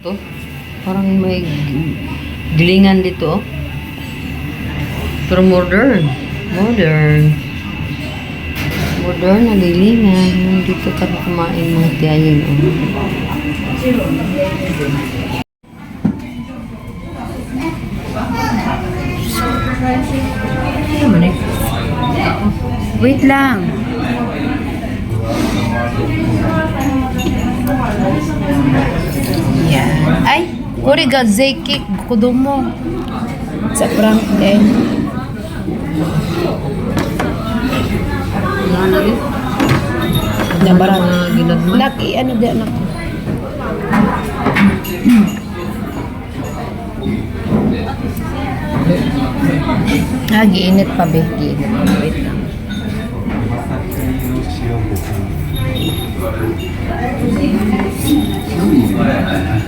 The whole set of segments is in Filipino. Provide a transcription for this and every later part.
To, parang may gilingan dito. Oh. Pero modern. Modern. Modern na gilingan. Dito ka kumain mga tiyayin. Oh. Wait lang. Yan. Ay, kuri ga zeki kudumo. Sa prank din. Wala na rin. Nabarat. Ginagmay. Laki, ano di anak ko? Giinit pa, be. Giinit pa. Wait lang.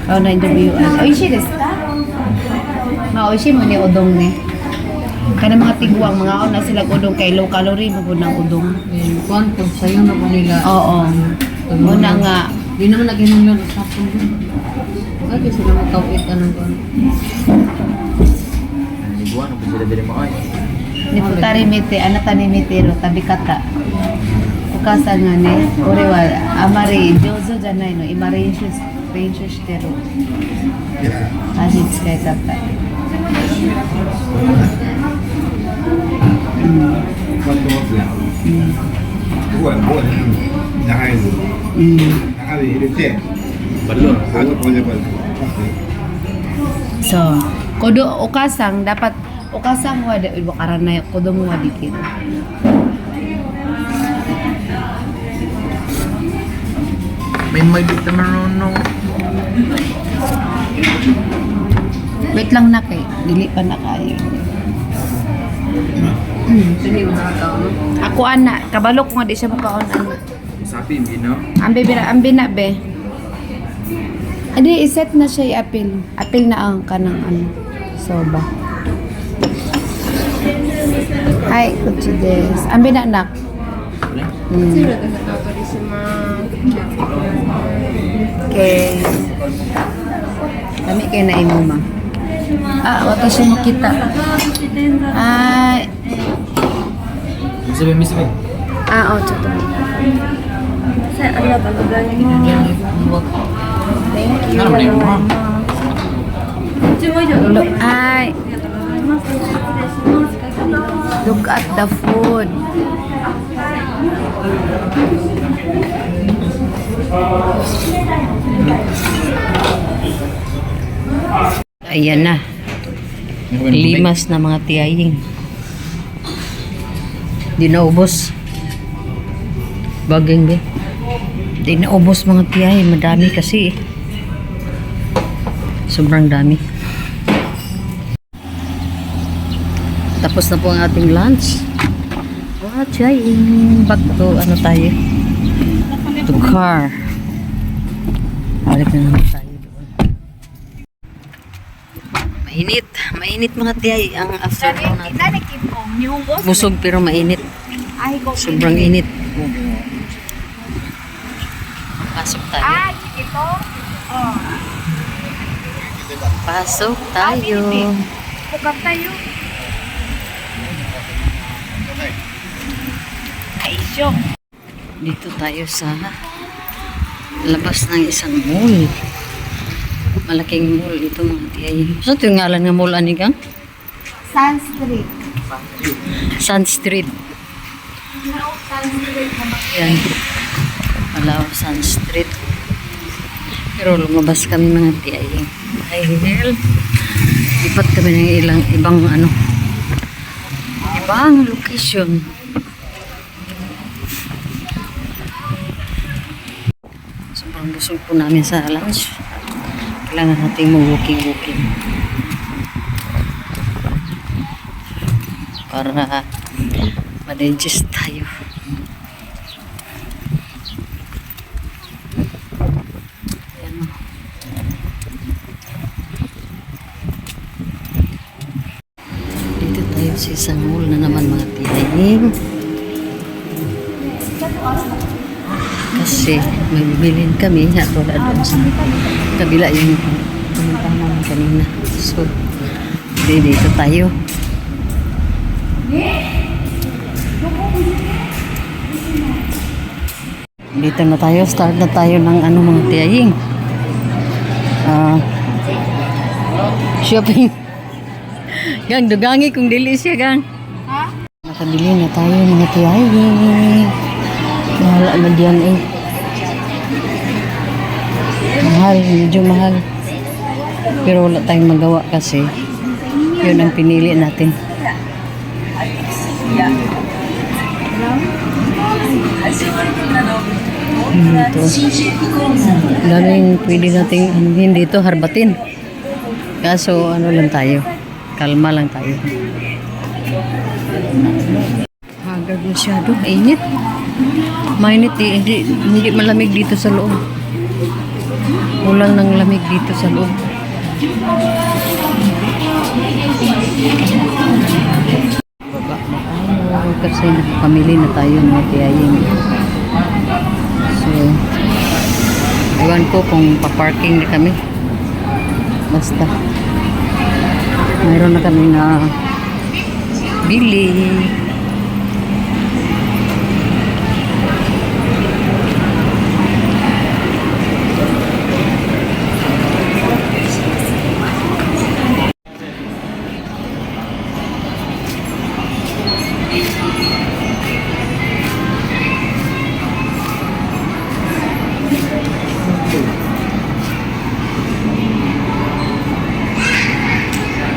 Oh, na-interviewan. Oishi desu ka? Ma-oishi mo ni udong ni. Kana mga tigwang, mga na sila udong kay low calorie, magod ng udong. Kuan po, sayo na po nila. Oo. Muna nga. Di naman naginungan sa sapon. Bakit sila matawid anong kuan? Liguan, kung sila dili mo ay. Ni putari mite, anata ni mitero, tabi kata. Ukasan nga ni, orewa, amari, jozo janay no, imari inshus tero. Ahits kay kata. So, kodo ukasang dapat ukasang wada ibo karana kodo mo wadikit. May bit naman no. Wait lang na kay dili pa na kayo. Sini mo nakataon. Ako ana, kabalo ko nga di siya mukaon ano. Sabi hindi no. Ambe na be. Adi iset na siya i-appeal. Appeal na ang kanang ano. Soba. Hi, kuchi desu. Ambe na anak. Okay. Dami kayo na imo ma. Watashi mo kita. Ay. Misabi. Oh, chuto. Thank you. Ano na mo? Look, ay. Look at the food. Ayan na. Limas na mga tiyaying. Di naubos. Baging ba? Di naubos mga tiyaying. Madami kasi eh. Sobrang dami. Tapos na po ang ating lunch. Wow, tiyaying. Back to ano tayo? To car. Balik na naman tayo doon. Mainit mga tiyay ang afternoon natin. Busog pero mainit. Sobrang init. Pasok tayo. Pasok tayo. Bukan tayo. Ay, syok. Dito tayo sa labas ng isang mall. Malaking mall ito mga tiyay. So ito yung ngalan nga mall ani kang? Sun Street. Sun Street. Yan. Alaw Sun Street. Pero lumabas kami mga tiyay. Dahil ipat kami ng ibang ano. Ibang location. Sobrang busog po namin sa lunch. Kailangan natin mag-walking. Para ma-digest tayo. Ayan o. Dito tayo sa isang mall na naman mga tiyaying. Kasi may bibilhin kami at wala doon sa kabila yung pumunta namin kanina. So, dito tayo. Dito na tayo. Start na tayo ng ano mga tiyahing. Shopping. Gang, dugangi kung dili siya, gang. Ha? Nakabili na tayo mga tiyahing. Mahal na diyan eh. Mahal, medyo mahal. Pero wala tayong magawa kasi yun ang pinili natin. Ito. Daming pwede nating anuhin dito, harbatin. Kaso ano lang tayo, kalma lang tayo. Hagard masyado, init. Mainit eh, hindi malamig dito sa loob. Kulang ng lamig dito sa loob. Baba na tayo kasi nakapamili na tayo mga tiyahing. So, iwan ko kung pa-parking na kami. Basta mayroon na kami na bili.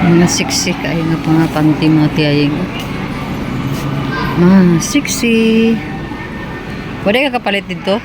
Mga siksik ay nga pa nga panty mga tiyahing. Mga siksi. Pwede ka kapalit dito?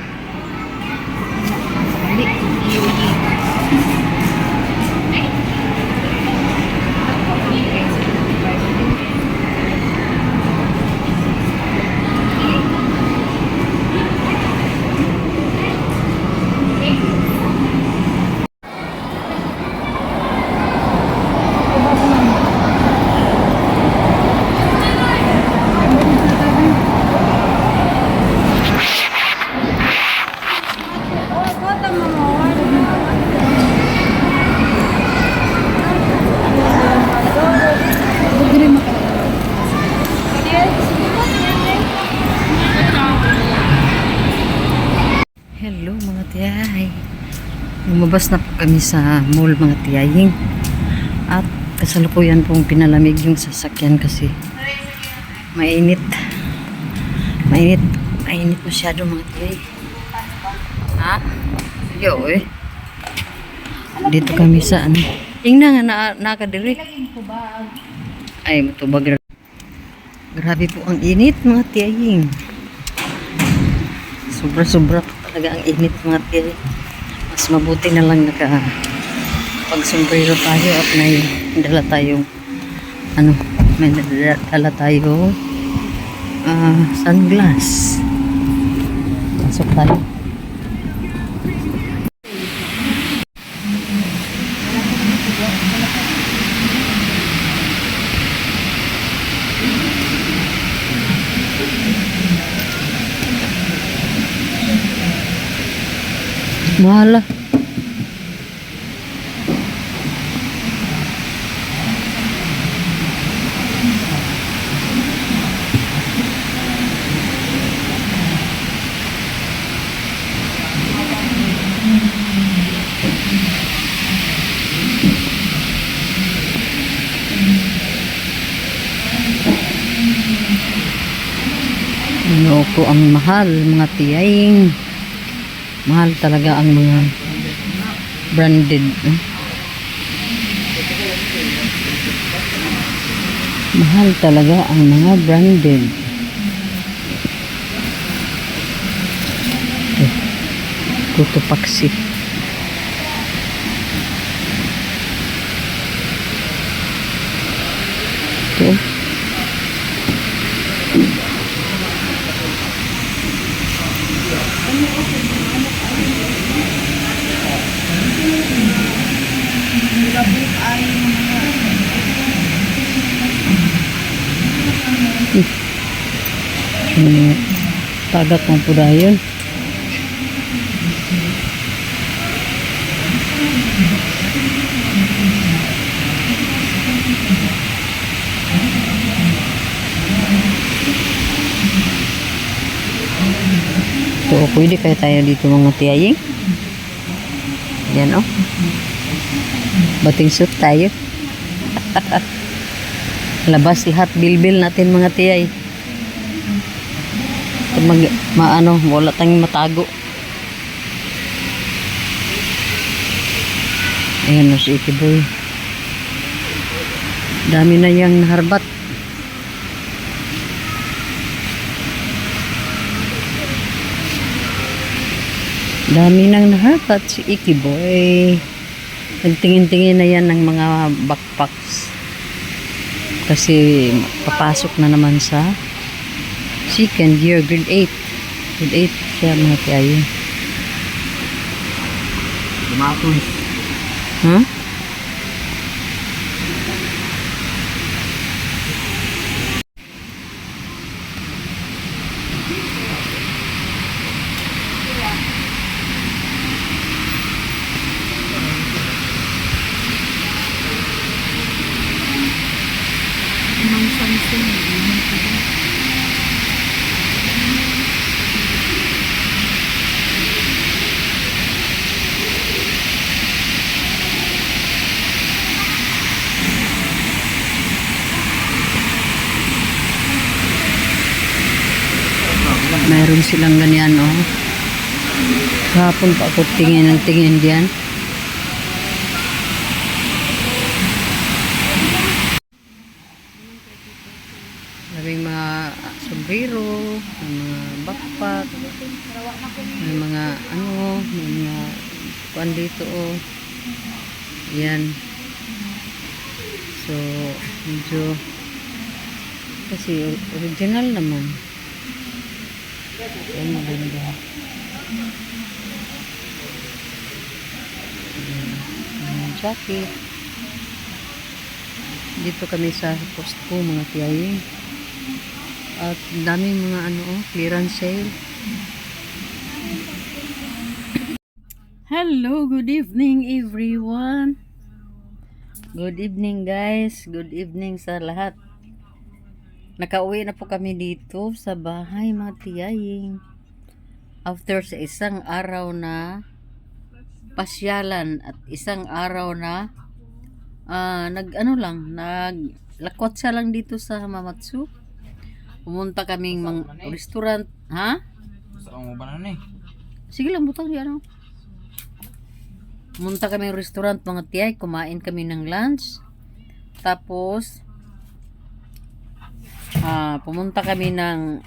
Hello mga tiyahay. Lumabas na po kami sa mall mga tiyahing. At kasalukuyan pong pinalamig yung sasakyan kasi mainit. Mainit masyado mga tiyahing. Ha? Yo eh. Dito kami sa ano. Tingnan nga nakadiri. Ay matubag. Grabe po ang init mga tiyahing. Sobra-sobra po talaga ang init mga tiyahing. Mas mabuti na lang pag-sombrero tayo at may dala tayong sunglass. Pasok tayo. Mahala. Ano po ang mahal mga tiyahing. Mahal talaga ang mga branded. Mahal talaga ang mga branded. Tutupaksi. Ito. Tagat ng pudayon. pwede kaya tayo dito mga tiyaying. Yan oh. Bating suit tayo. Labas lahat bilbil natin mga tiyay. Maano, wala tayong matago. Ayan na si Ikiboy. Dami na yang naharbat. Dami nang naharbat si Ikiboy. Nagtingin-tingin na yan ng mga backpacks. Kasi papasok na naman sa second year, grade 8. Grade 8 siya mga tiyayo. Lumatoy. Huh? Mayroon silang ganyan, oh. Kahapon pa ako tingin ng tingin diyan. Maraming mga sombrero, may mga backpack, may mga ano, may mga kuan dito, oh. Yan. So, medyo kasi original naman. Yan, maganda. Jacket. Dito kami sa Costco mga tiyayin. At daming mga ano, clearance sale. Hello, good evening everyone. Good evening guys. Good evening sa lahat. Nakauwi na po kami dito sa bahay mga tiyaying. After sa isang araw na pasyalan at isang araw na naglakwatsa lang dito sa Hamamatsu. Pumunta kaming restaurant, ha? Saan mo ba na eh? Sige lang, butang di ano. Pumunta kaming restaurant mga tiyay, kumain kami ng lunch. Tapos pumunta kami ng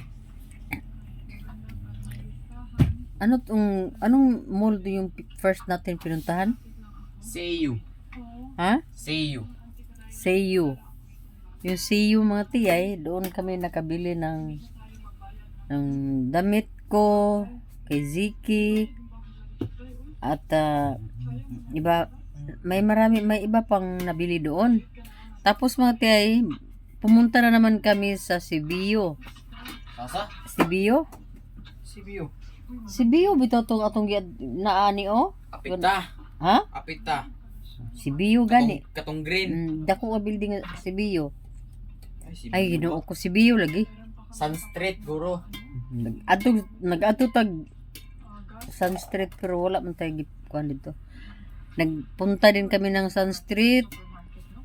anong mall yung first natin pinuntahan? Seiyu. Ha? Seiyu. Seiyu. Yung Seiyu mga tiyay, doon kami nakabili ng damit ko kay Ziki at iba, may iba pang nabili doon. Tapos mga tiyay, pumunta na naman kami sa Sibiyo. Sasa? Sibiyo? Sibiyo. Sibiyo bitaw tong atong naani oh. Apita. Ha? Apita. Sibiyo gani. Katong green. Dako nga building Sibiyo. Sibiyo Ay, ginoo ko Sibiyo lagi. Sun Street, guro. Nag-ato tag Sun Street pero wala man tayo kuan dito. Nagpunta din kami ng Sun Street.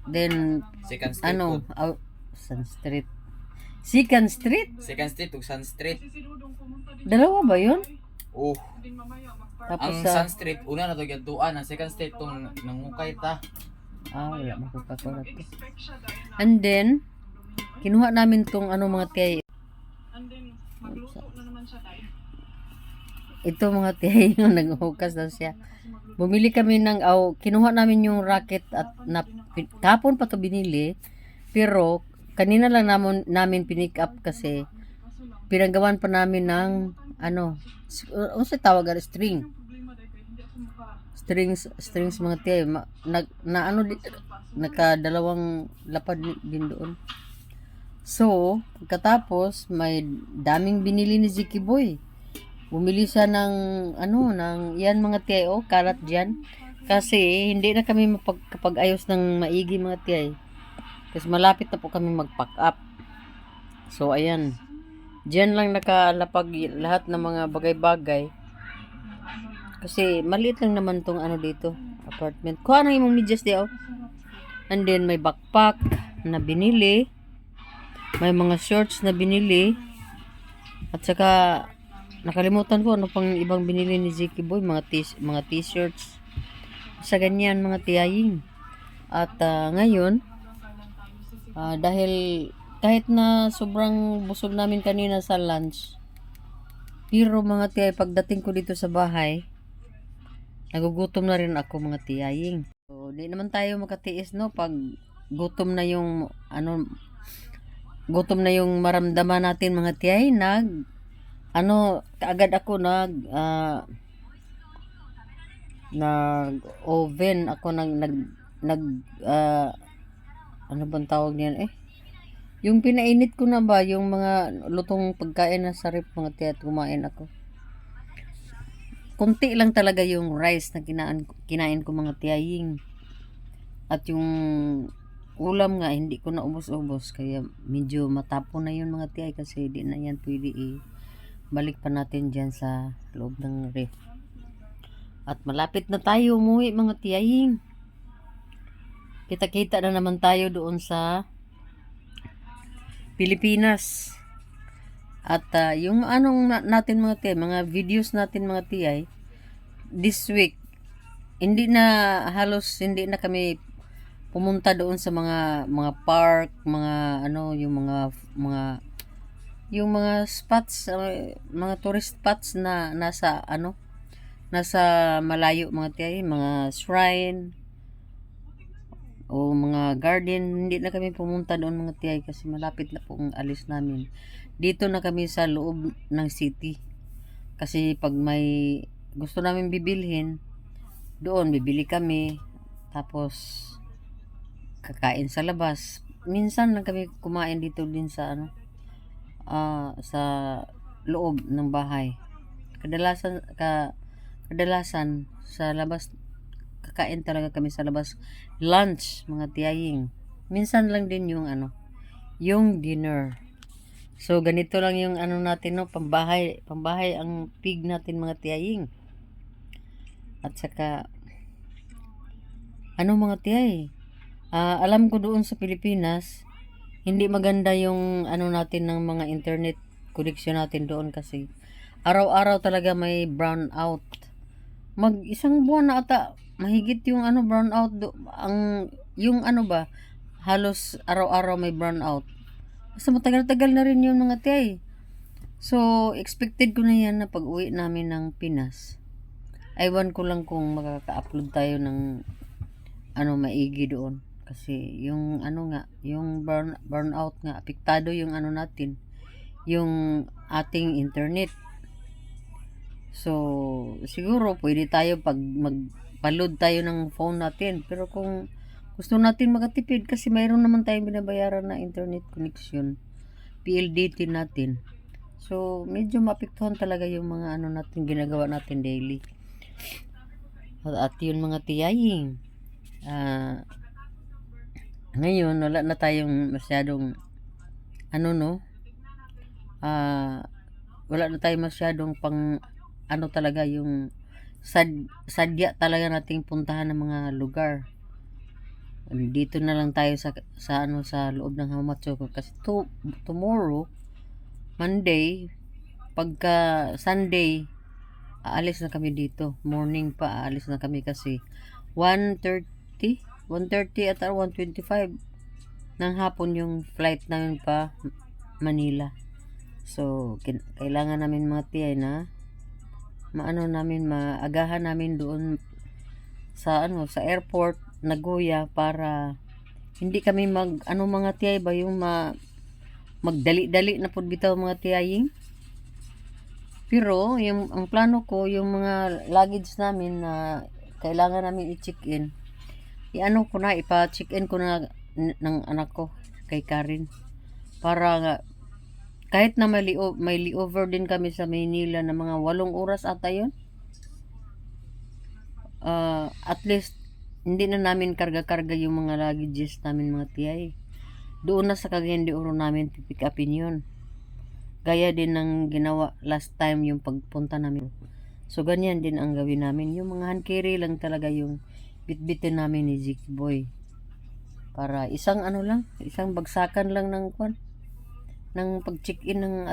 Then Second Street. Sun Street. Second Street? Second Street ug Sun Street. Dalawa ba yun? Oh. Tapos Ang Sun Street una na to gyatuan, ang Second Street tong nangukay ta. wala makakakulat to. And then kinuha namin tong mga tiyay. Ito mga tiyay yung naghuhukas daw siya. Bumili kami ng kinuha namin yung racket at kapon pa to binili. Pero kanina lang namin pinick up kasi pinagawan pa namin ng ano sa tawagan strings mga tiyay. Nakadalawang lapad din doon. So, pagkatapos may daming binili ni Ziki Boy. Bumili siya ng yan mga tiyay, karat dyan. Kasi hindi na kami mapagkapag-ayos ng maigi mga tiyay. Kasi malapit na po kami mag-pack up. So, ayan. Diyan lang nakalapag lahat ng mga bagay-bagay. Kasi maliit lang naman tong ano dito, apartment. Kuha na imong medyas di oh. And then may backpack na binili. May mga shorts na binili. At saka nakalimutan ko ano pang ibang binili ni Ziki Boy, mga t-shirts. Sa ganyan mga tiyaying. At ngayon, dahil kahit na sobrang busog namin kanina sa lunch, pero mga tiyay, pagdating ko dito sa bahay, nagugutom na rin ako mga tiyaying. So, di naman tayo makatiis no pag gutom na yung gutom na yung maramdaman natin mga tiyay, kaagad ako nag oven ako ano bang tawag niyan yung pinainit ko na ba yung mga lutong pagkain na sa ref mga tiyay at kumain ako. Kunti lang talaga yung rice na kinain ko mga tiyaying. At yung ulam nga hindi ko na ubos-ubos kaya medyo matapon na yun mga tiyay kasi di na yan pwede balik pa natin dyan sa loob ng ref. At malapit na tayo umuwi mga tiyaying. Kita-kita na naman tayo doon sa Pilipinas. At yung natin mga tiyay, mga videos natin mga tiyay, this week, hindi na kami pumunta doon sa mga park, mga yung mga spots, mga tourist spots na nasa malayo mga tiyay, mga shrine o mga garden. Hindi na kami pumunta doon mga tiyay kasi malapit na po ang alis namin. Dito na kami sa loob ng city. Kasi pag may gusto namin bibilhin, doon bibili kami. Tapos kakain sa labas. Minsan lang kami kumain dito din sa sa loob ng bahay. Kadalasan sa labas, kakain talaga kami sa labas. Lunch, mga tiyaying. Minsan lang din yung dinner. So, ganito lang yung natin, no, pambahay ang pig natin mga tiyaying. At saka, mga tiyay, alam ko doon sa Pilipinas, hindi maganda yung natin ng mga internet connection natin doon kasi araw-araw talaga may brown out. Isang buwan na ata mahigit yung brown out yung halos araw-araw may brown out. Basta matagal-tagal na rin yung mga tiyay. So expected ko na yan na pag-uwi namin ng Pinas. Aywan ko lang kung makaka-upload tayo ng maigi doon kasi yung yung burn out nga apektado yung natin, yung ating internet. So, siguro pwede tayo pag magpa-load tayo ng phone natin. Pero kung gusto natin makatipid kasi mayroon naman tayong binabayaran na internet connection, PLDT natin. So, medyo maapektuhan talaga yung mga natin ginagawa natin daily. At yun mga tiyaying. Ngayon, wala na tayong masyadong wala na tayong masyadong pang talaga yung sadya talaga nating puntahan ng mga lugar. Dito na lang tayo sa loob ng Hamamatsuko kasi tomorrow Monday pagka Sunday aalis na kami dito. Morning pa aalis na kami kasi 1:30 at 1:25 ng hapon yung flight namin pa Manila. So kailangan namin mga tiyay na maagahan namin doon sa airport Nagoya para hindi kami mga tiyay ba yung magdali-dali na pud bitaw mga tiyaying. Pero ang plano ko yung mga luggage namin na kailangan namin i-check-in. Ipa-check-in ko na ng anak ko kay Karin para nga kahit na may layover din kami sa Maynila na mga 8 oras ata yun. At least hindi na namin karga-karga yung mga luggages namin mga tiyay. Doon na sa Cagayan de Oro namin pipick upin yun. Gaya din ng ginawa last time yung pagpunta namin. So, ganyan din ang gawin namin. Yung mga hand carry lang talaga yung bitbitin namin ni Zeke Boy. Para isang isang bagsakan lang ng kwan. Ng pag-check-in ng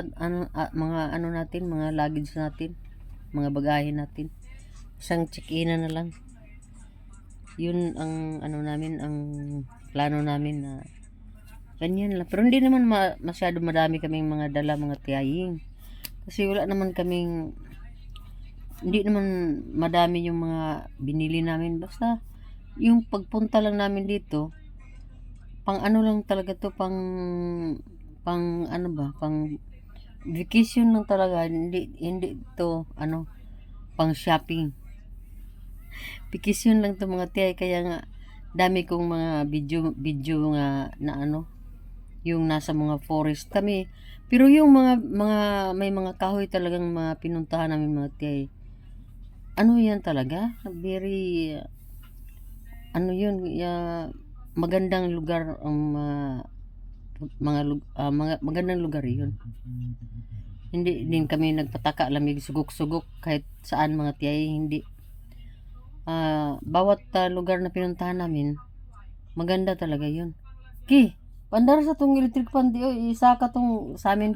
mga natin, mga luggage natin, mga bagahe natin. Isang check-in na lang. Yun ang namin, ang plano namin na ganyan lang. Pero hindi naman masyado madami kaming mga dala, mga tiyahing. Kasi wala naman kaming, hindi naman madami yung mga binili namin. Basta yung pagpunta lang namin dito, pang lang talaga to, pang vacation lang talaga. Hindi to pang shopping. Vacation lang to mga tiyay, kaya nga dami kong mga video nga na yung nasa mga forest kami. Pero yung mga may mga kahoy talagang mga pinuntahan namin mga tiyay. Yan talaga, very yun, magandang lugar ang magandang lugar yun. Hindi din kami nagpataka, lamig sugok-sugok kahit saan mga tiyay, hindi. Bawat lugar na pinuntahan namin, maganda talaga yun. Pandar sa tong electric fan di isa ka tong sa amin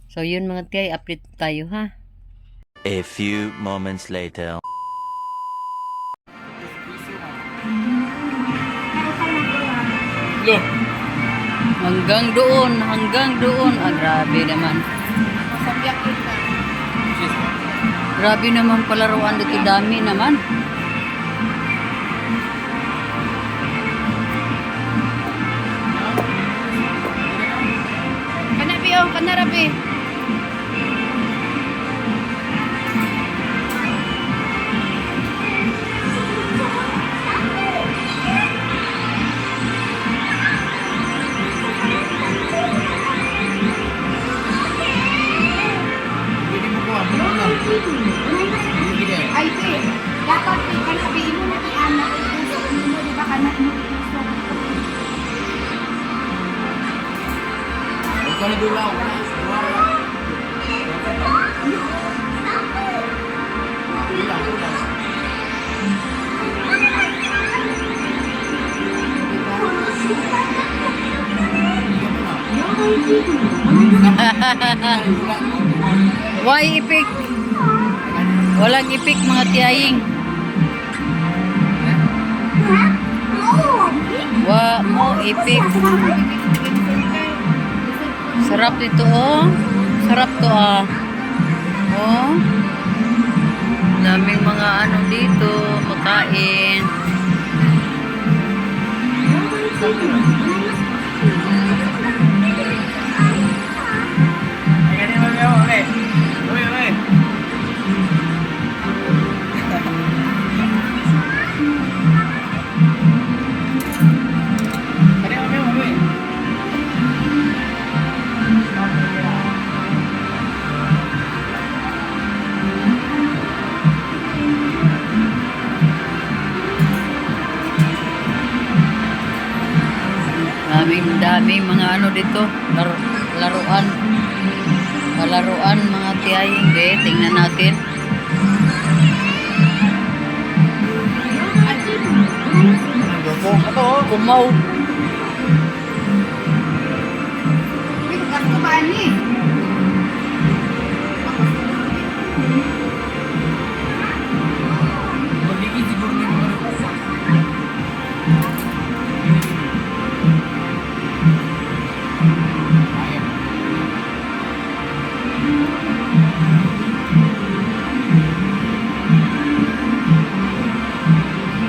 So yun mga tiyay, update tayo ha. A few moments later. Look. Hanggang doon. Grabe naman. Grabe naman palaruan dito, dami naman. Kanarabi. Ay, dapat kan sabihin mo na anak puso mo, di ba kana mo puso. Ito na dulaw. Why ipik? Walang ipik mga tiyahing. Mo ipik. Sarap dito Sarap to daming mga dito, makain. Daming mga dito, laruan mga tiyahing. Tingnan natin. Kumaw.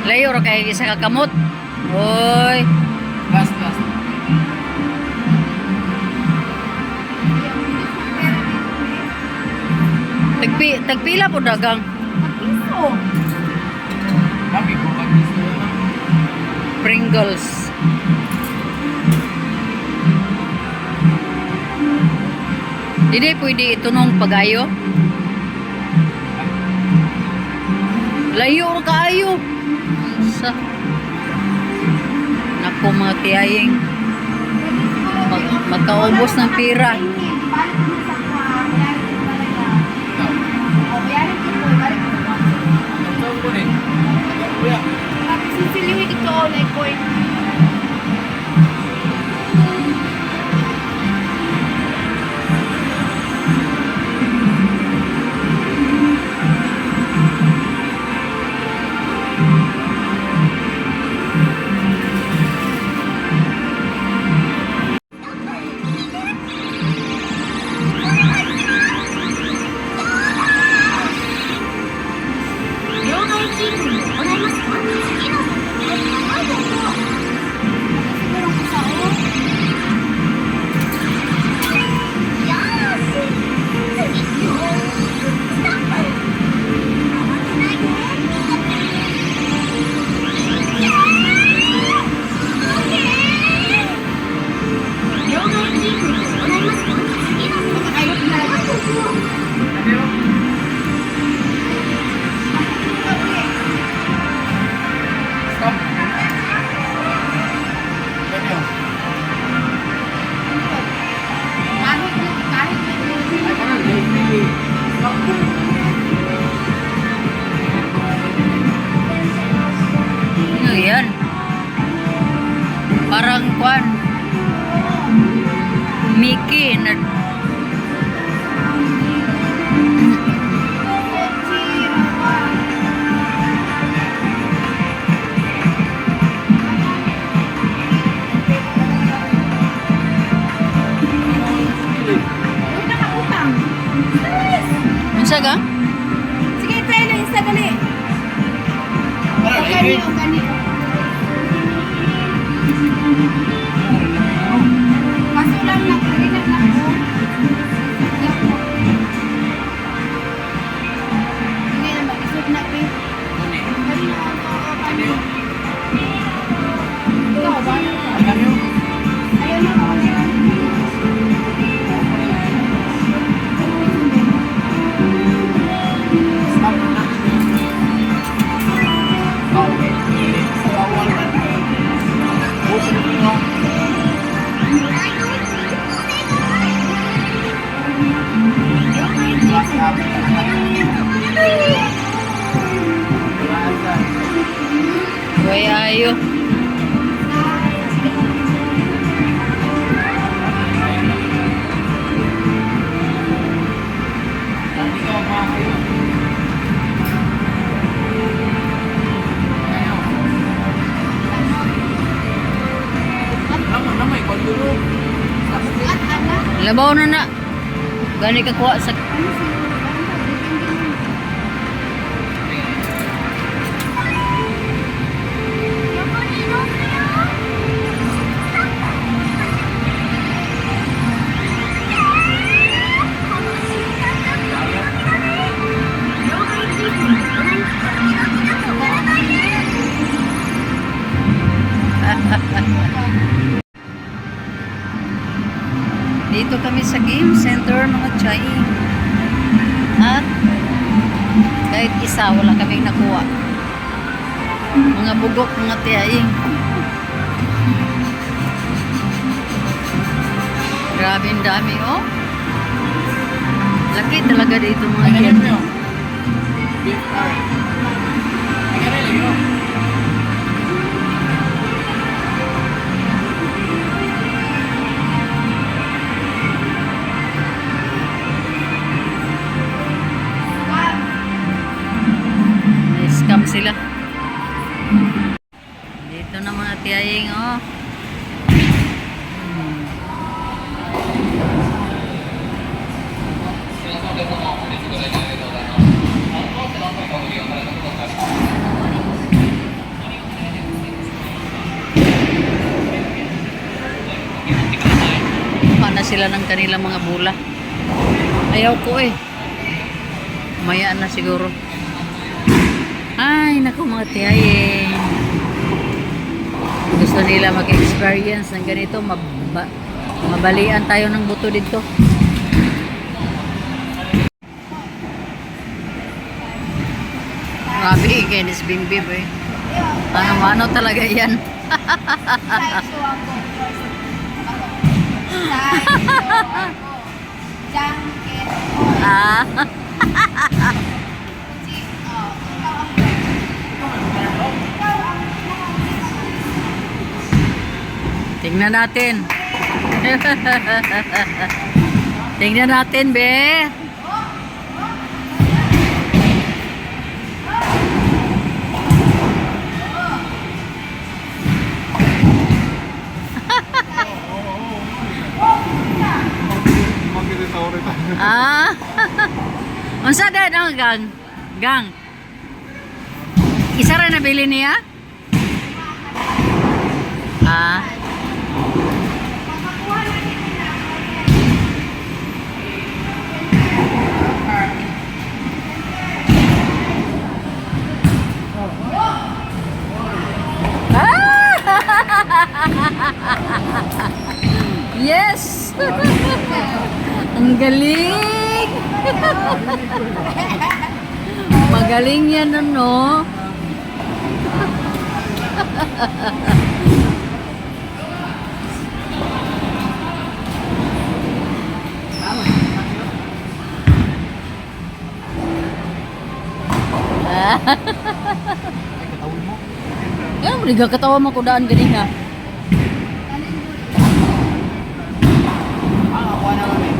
Layo ra kay isa ka kamot. Hoy. Last. Tagpila po dagang. Kami ko Pringles. Hindi pwede itunong pagayo. Layo ra kaayo. Naku mga tiyahing, magkaubos ng pira. balik ko na sa kuha, bayarin ko talaga. O, bayarin ko po, balik ko po. Ito ko rin. Kuya. Tapos sisilihin ito, like point. Stop. Ganyan. Kahit Ay, parang hindi. Stop. Ano yan? Parang kwan. Mickey na Uy, nakautang. unsa ka? Sige, try lang isa dali. Parang O gani, hindi. o gani. Kaso lang na, kailan lang po. Lang po. Hindi na mag-isod na, pe. Gani na ako, o gani. Ikaw, bala ka. Ganyan. Ayaw na, o gani. Stop na. Bawal. Bawal na. Puso nyo. Way ayo. Hindi ka makayo. Alam mo na may kwaldulo. At anak, Labaw na na. Gani ka kuha sa dito kami sa game center mga chay. At kahit isa wala kaming nakuha. Mga bugok, mga tiyaing. Grabe ang dami oh. Laki talaga dito mga Ay, ganyan yan. mo yun. Beef curry. Ay, ganyan lang yun. Na-scam sila. Dito na mga tiyaing oh. Kuha na sila ng kanilang mga bula. Ayaw ko eh. Maya na siguro. Ay, naku mga tiyayin. Gusto nila mag-experience ng ganito. Mabalian tayo ng buto dito. Grabe, Guinness Bimbib eh. Ano-ano talaga yan. Sa iso ako. Sa iso ako. junket. Ah. Si, ikaw ang ikaw ang Tingnan natin. Tingnan natin, be. Ah. Unsa din ang gang? Gang. Isa ra nabili niya? Ah. Yes! Ang galing! Magaling yan, ano? Yan, hindi ka katawa mo ko daan galing ha. Ako na kami.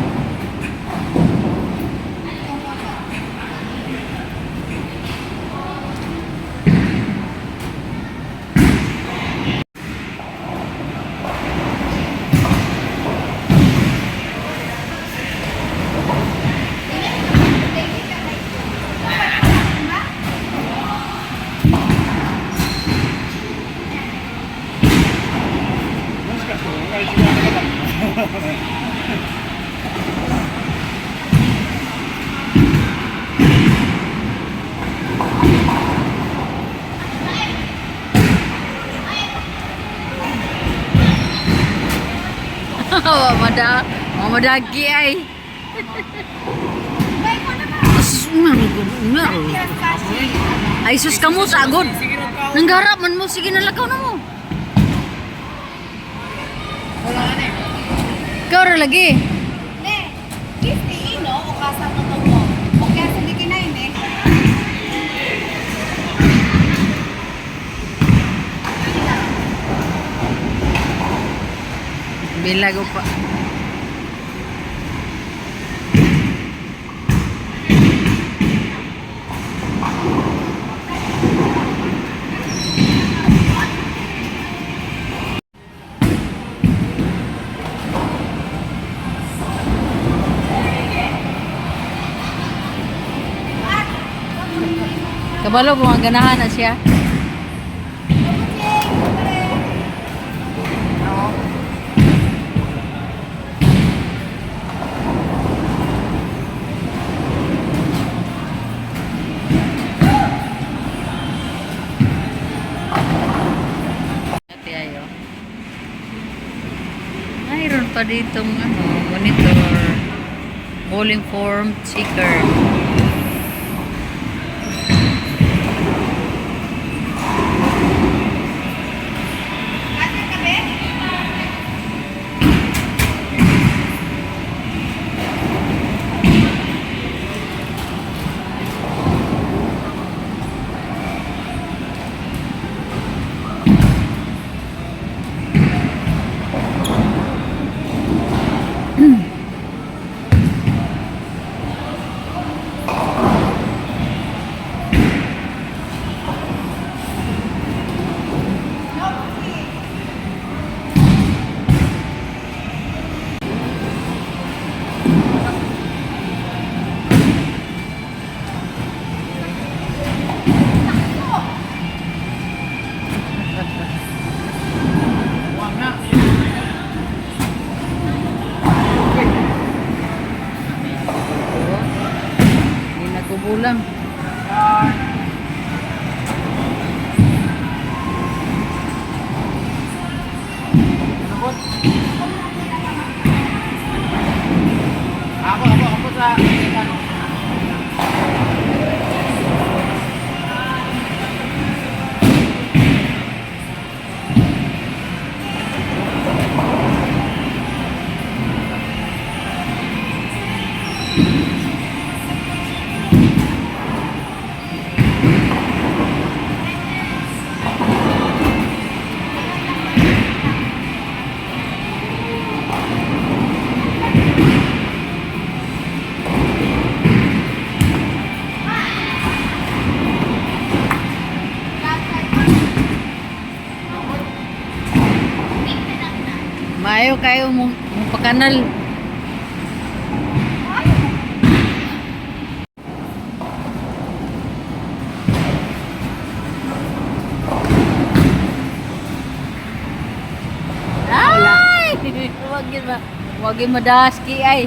Mamadagi ay. Ay sus kamu sagod. Nanggarap man mo sige nalakaw na mo. Wala ka na Ikaw ra lagi. Ne, kisti ino o kasa mo to mo. O kaya sa dikin na ini. Bilag pa. Kabalo kung ang ganahan na siya. Mayroon pa ditong monitor, bowling form, checker. Kulang. Ako sa Kayo mo pakanal. Ay! Wag yun madaski ay.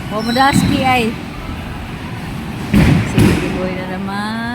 Wag madaski ay. Sige, boy na naman.